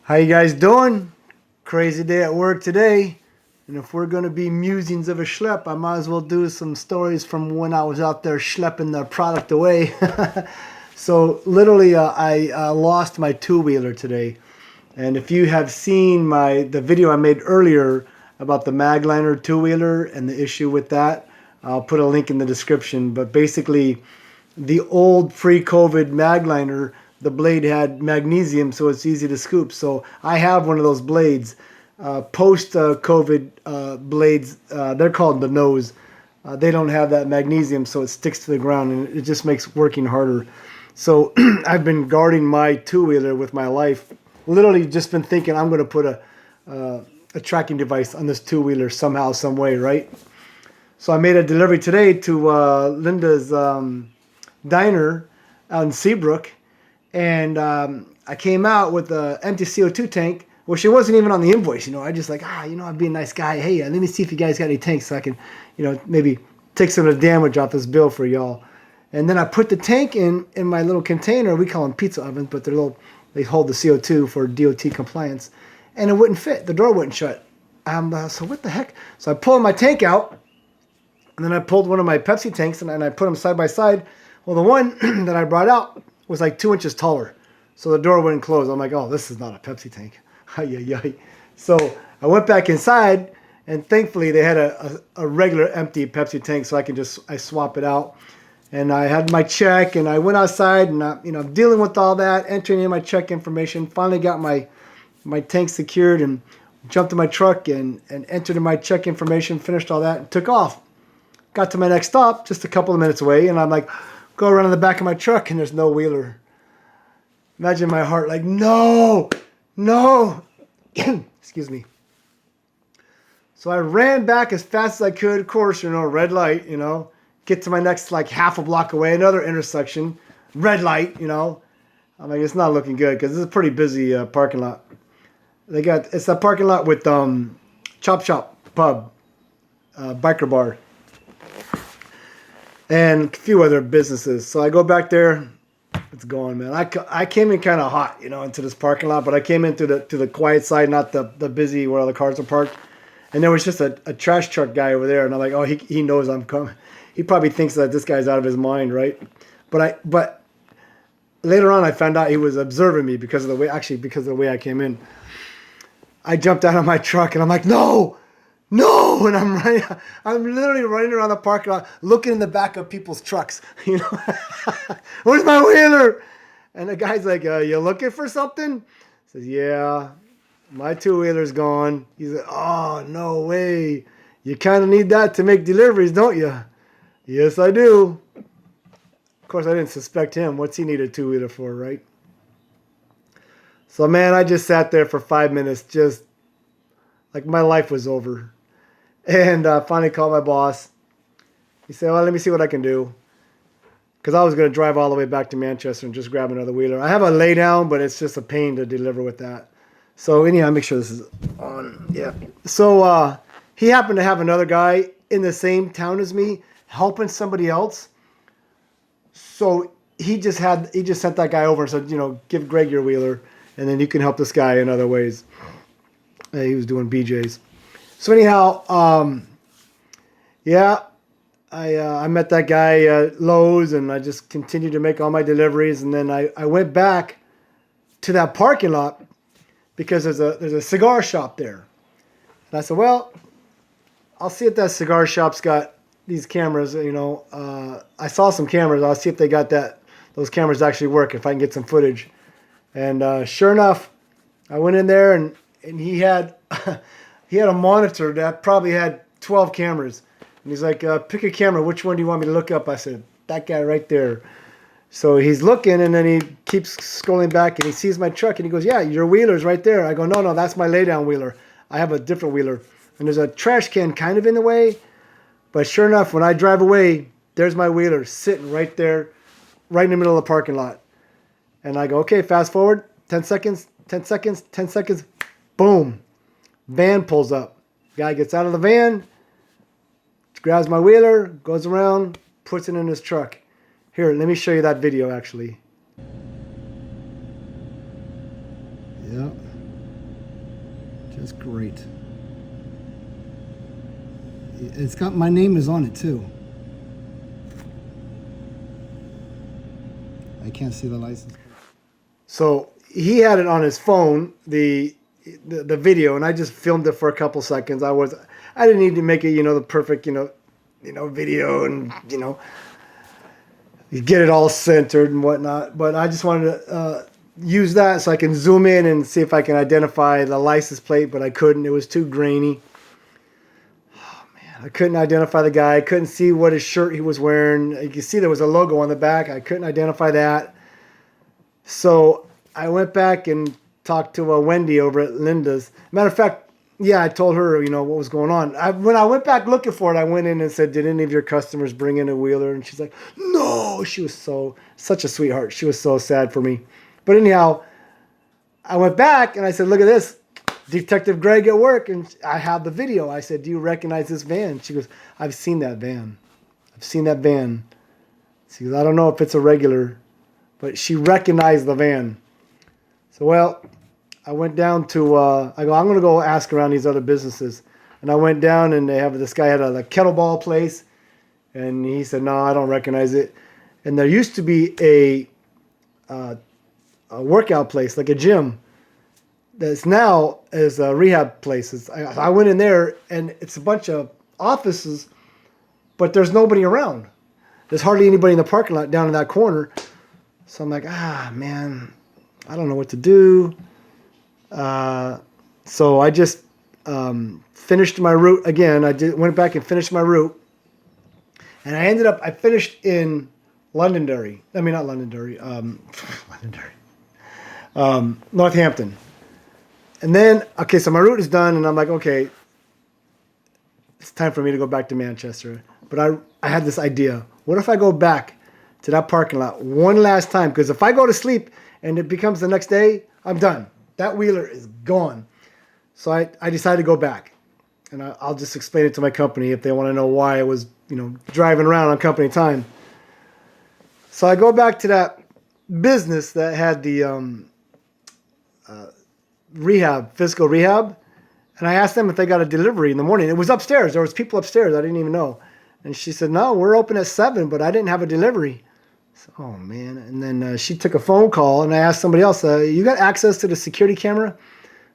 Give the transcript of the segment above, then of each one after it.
How you guys doing? Crazy day at work today. And if we're going to be musings of a schlep, I might as well do some stories from when I was out there schlepping the product away. So literally, I lost my two-wheeler today. And if you have seen the video I made earlier about the Magliner two-wheeler and the issue with that, I'll put a link in the description. But basically, the old pre-COVID Magliner, the blade had magnesium, so it's easy to scoop. So I have one of those blades. Post-COVID blades, they're called the nose. They don't have that magnesium, so it sticks to the ground, and it just makes working harder. So I've been guarding my two-wheeler with my life. Literally just been thinking I'm going to put a tracking device on this two-wheeler somehow, some way, right? So I made a delivery today to Linda's diner out in Seabrook, and I came out with an empty CO2 tank. Well, she wasn't even on the invoice, I just like, I'd be a nice guy. Hey, let me see if you guys got any tanks so I can, maybe take some of the damage off this bill for y'all. And then I put the tank in my little container. We call them pizza ovens, but they hold the CO2 for DOT compliance. And it wouldn't fit. The door wouldn't shut. So what the heck? So I pulled my tank out, and then I pulled one of my Pepsi tanks, and I put them side by side. Well, the one that I brought out was like 2 inches taller. So the door wouldn't close. I'm like, oh, this is not a Pepsi tank. So I went back inside, and thankfully they had a regular empty Pepsi tank, so I swap it out. And I had my check, and I went outside, and I'm dealing with all that, entering in my check information. Finally got my tank secured, and jumped in my truck and entered in my check information, finished all that, and took off. Got to my next stop, just a couple of minutes away, and I'm like, go around in the back of my truck, and there's no wheeler. Imagine my heart like, no. Excuse me. So I ran back as fast as I could. Of course, red light, get to my next like half a block away, another intersection, red light, I'm like, it's not looking good because this is a pretty busy parking lot. It's a parking lot with Chop Shop Pub, biker bar, and a few other businesses. So I go back there. It's gone, man. I came in kind of hot, into this parking lot, but I came in to the quiet side, not the busy where all the cars are parked. And there was just a trash truck guy over there, and I'm like, oh, he knows I'm coming. He probably thinks that this guy's out of his mind, right? But later on, I found out he was observing me because of the way I came in. I jumped out of my truck, and I'm like, no, and I'm literally running around the parking lot, looking in the back of people's trucks, Where's my wheeler? And the guy's like, you looking for something? I says, yeah, my two-wheeler's gone. He's like, oh, no way. You kind of need that to make deliveries, don't you? Yes, I do. Of course, I didn't suspect him. What's he need a two-wheeler for, right? So, man, I just sat there for 5 minutes, just like my life was over. And finally called my boss. He said, well, let me see what I can do. Because I was going to drive all the way back to Manchester and just grab another wheeler. I have a lay down, but it's just a pain to deliver with that. So anyhow, make sure this is on. Yeah. So he happened to have another guy in the same town as me helping somebody else. So he just sent that guy over and said, give Greg your wheeler, and then you can help this guy in other ways. He was doing BJ's. So anyhow, I met that guy at Lowe's, and I just continued to make all my deliveries. And then I went back to that parking lot because there's a cigar shop there. And I said, well, I'll see if that cigar shop's got these cameras. I saw some cameras. I'll see if they got those cameras actually work, if I can get some footage. And sure enough, I went in there, and he had he had a monitor that probably had 12 cameras. And he's like, pick a camera. Which one do you want me to look up? I said, that guy right there. So he's looking, and then he keeps scrolling back, and he sees my truck, and he goes, yeah, your wheeler's right there. I go, no, that's my lay-down wheeler. I have a different wheeler. And there's a trash can kind of in the way. But sure enough, when I drive away, there's my wheeler sitting right there, right in the middle of the parking lot. And I go, okay, fast forward, 10 seconds, 10 seconds, 10 seconds. Boom. Van pulls up. Guy gets out of the van, grabs my wheeler, goes around, puts it in his truck. Here, let me show you that video, actually. Yeah. That's great. It's got my name is on it too. I can't see the license. So he had it on his phone, the video, and I just filmed it for a couple seconds. I didn't need to make it, the perfect, video and you get it all centered and whatnot. But I just wanted to use that so I can zoom in and see if I can identify the license plate, but I couldn't. It was too grainy. Oh man, I couldn't identify the guy. I couldn't see what his shirt he was wearing. You can see there was a logo on the back. I couldn't identify that. So I went back and talked to Wendy over at Linda's. Matter of fact, yeah, I told her, what was going on. When I went back looking for it, I went in and said, did any of your customers bring in a wheeler? And she's like, no. She was such a sweetheart. She was so sad for me. But anyhow, I went back and I said, look at this. Detective Greg at work. And I have the video. I said, do you recognize this van? She goes, I've seen that van. I've seen that van. She goes, I don't know if it's a regular, but she recognized the van. So, well, I went down to, I go, I'm going to go ask around these other businesses. And I went down and this guy had a kettlebell place. And he said, no, I don't recognize it. And there used to be a workout place, like a gym, that's now is a rehab place. I went in there and it's a bunch of offices, but there's nobody around. There's hardly anybody in the parking lot down in that corner. So I'm like, man, I don't know what to do. So I just finished my route again. Went back and finished my route. And I finished in Londonderry. I mean, not Londonderry. Londonderry. Northampton. And then, okay, so my route is done, and I'm like, okay, it's time for me to go back to Manchester. But I had this idea. What if I go back to that parking lot one last time? Because if I go to sleep and it becomes the next day, I'm done. That wheeler is gone. So I decided to go back. And I'll just explain it to my company if they want to know why I was, driving around on company time. So I go back to that business that had the physical rehab, and I asked them if they got a delivery in the morning. It was upstairs. There was people upstairs. I didn't even know. And she said, no, we're open at 7, but I didn't have a delivery. So, oh, man. And then she took a phone call, and I asked somebody else, you got access to the security camera?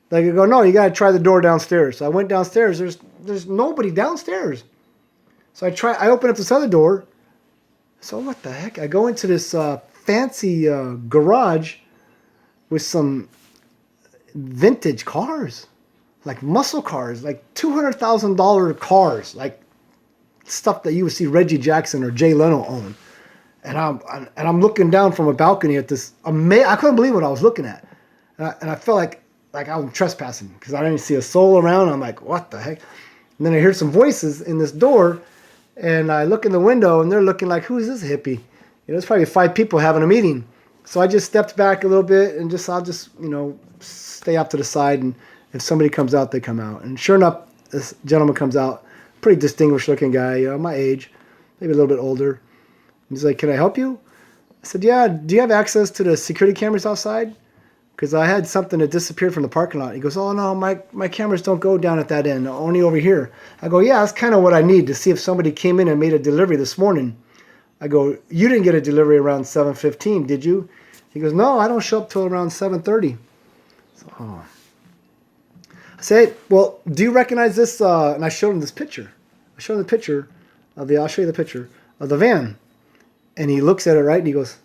They go, no, you got to try the door downstairs. So I went downstairs. There's nobody downstairs. So I opened up this other door. So what the heck? I go into this fancy garage with some vintage cars, like muscle cars, like $200,000 cars, like stuff that you would see Reggie Jackson or Jay Leno own. And I'm looking down from a balcony at this. I couldn't believe what I was looking at, and I felt like I was trespassing because I didn't see a soul around. I'm like, what the heck? And then I hear some voices in this door, and I look in the window, and they're looking like, who is this hippie? There's probably 5 people having a meeting. So I just stepped back a little bit and I'll just stay off to the side, and if somebody comes out, they come out. And sure enough, this gentleman comes out, pretty distinguished looking guy, my age, maybe a little bit older. He's like, can I help you? I said, yeah, do you have access to the security cameras outside? Because I had something that disappeared from the parking lot. He goes, oh no, my cameras don't go down at that end, only over here. I go, yeah, that's kind of what I need to see if somebody came in and made a delivery this morning. I go, you didn't get a delivery around 7:15, did you? He goes, no, I don't show up till around 7:30. So, oh. I said, well, do you recognize this? And I showed him this picture. I'll show you the picture of the van. And he looks at it, right? And he goes,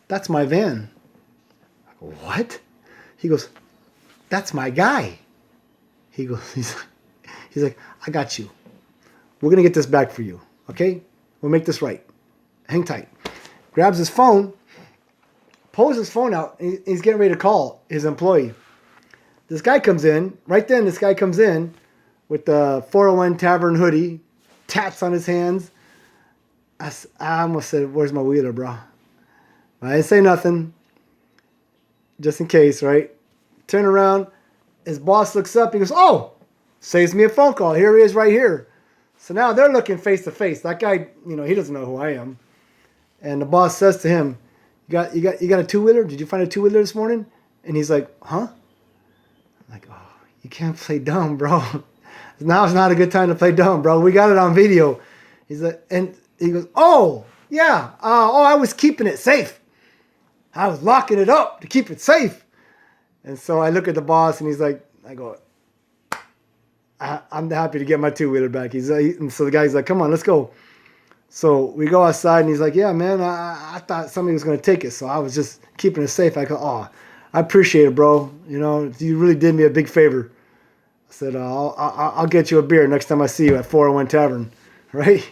that's my van. I go, what? He goes, that's my guy. He's like, I got you. We're going to get this back for you. Okay? We'll make this right. Hang tight. Grabs his phone, pulls his phone out, and he's getting ready to call his employee. This guy comes in. Right then, this guy comes in with the 401 Tavern hoodie, tats on his hands. I almost said, where's my wheeler, bro? I didn't say nothing, just in case, right? Turn around. His boss looks up. He goes, oh, saves me a phone call. Here he is right here. So now they're looking face to face. That guy, he doesn't know who I am. And the boss says to him, you got a two-wheeler? Did you find a two-wheeler this morning? And he's like, huh? I'm like, oh, you can't play dumb, bro. Now's not a good time to play dumb, bro. We got it on video. He's like, and he goes, oh, yeah. I was keeping it safe. I was locking it up to keep it safe. And so I look at the boss, and he's like, I go, I'm happy to get my two-wheeler back. And so the guy's like, come on, let's go. So we go outside, and he's like, yeah, man, I thought somebody was going to take it, so I was just keeping it safe. I go, oh, I appreciate it, bro. You know, you really did me a big favor. I said, I'll get you a beer next time I see you at 401 Tavern, right?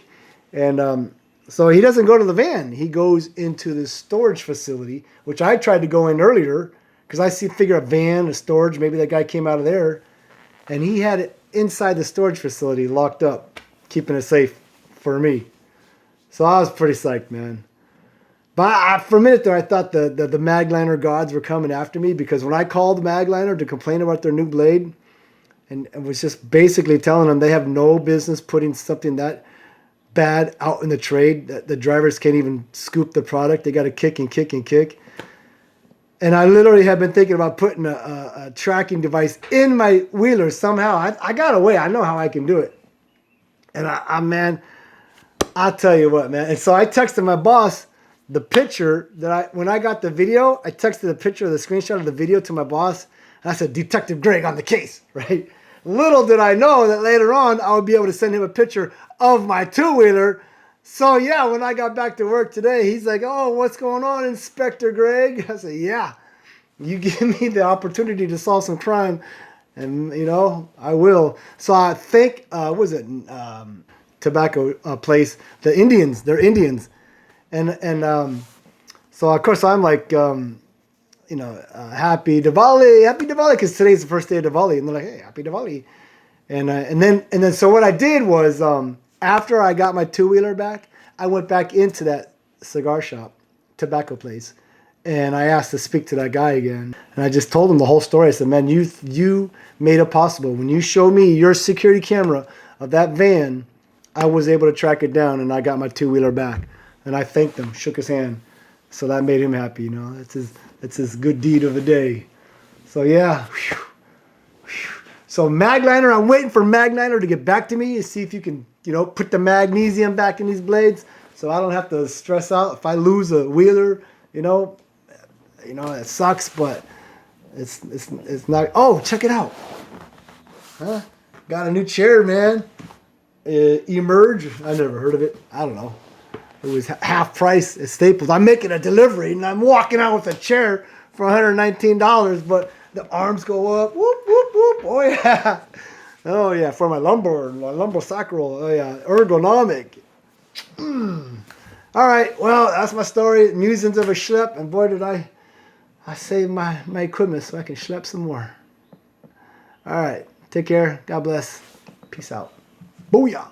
And so he doesn't go to the van. He goes into the storage facility, which I tried to go in earlier because I figure a van, a storage, maybe that guy came out of there. And he had it inside the storage facility locked up, keeping it safe for me. So I was pretty psyched, man. But for a minute there, I thought the Magliner gods were coming after me because when I called Magliner to complain about their new blade, and was just basically telling them they have no business putting something that bad out in the trade, that the drivers can't even scoop the product. They got to kick and kick and kick. And I literally have been thinking about putting a tracking device in my wheeler somehow. I got a way. I know how I can do it. And man, I'll tell you what, man. And so I texted my boss the picture when I got the video, I texted the picture, the screenshot of the video to my boss. And I said, Detective Greg on the case, right? Little did I know that later on I would be able to send him a picture of my two-wheeler. So yeah, when I got back to work today, he's like, oh, what's going on, Inspector Greg? I said, yeah, you give me the opportunity to solve some crime, and, you know, I will. So I think, tobacco place, the Indians, they're Indians. And so, of course, I'm like, happy Diwali, because today's the first day of Diwali. And they're like, hey, happy Diwali. And then so what I did was, after I got my two-wheeler back, I went back into that cigar shop, tobacco place, and I asked to speak to that guy again. And I just told him the whole story. I said, man, you made it possible. When you showed me your security camera of that van, I was able to track it down, and I got my two-wheeler back. And I thanked him, shook his hand. So that made him happy, you know. That's his good deed of the day. So yeah. So Magliner, I'm waiting for Magliner to get back to me and see if you can, put the magnesium back in these blades so I don't have to stress out if I lose a wheeler, it sucks, but it's not. Oh, check it out. Huh? Got a new chair, man. Emerge. I never heard of it. I don't know. It was half price at Staples. I'm making a delivery and I'm walking out with a chair for $119, but the arms go up. Whoop, whoop, whoop. Oh, yeah. Oh, yeah. For my lumbosacral. Oh, yeah. Ergonomic. All right. Well, that's my story. Musings of a schlep. And boy, did I saved my equipment so I can schlep some more. All right. Take care. God bless. Peace out. Booyah.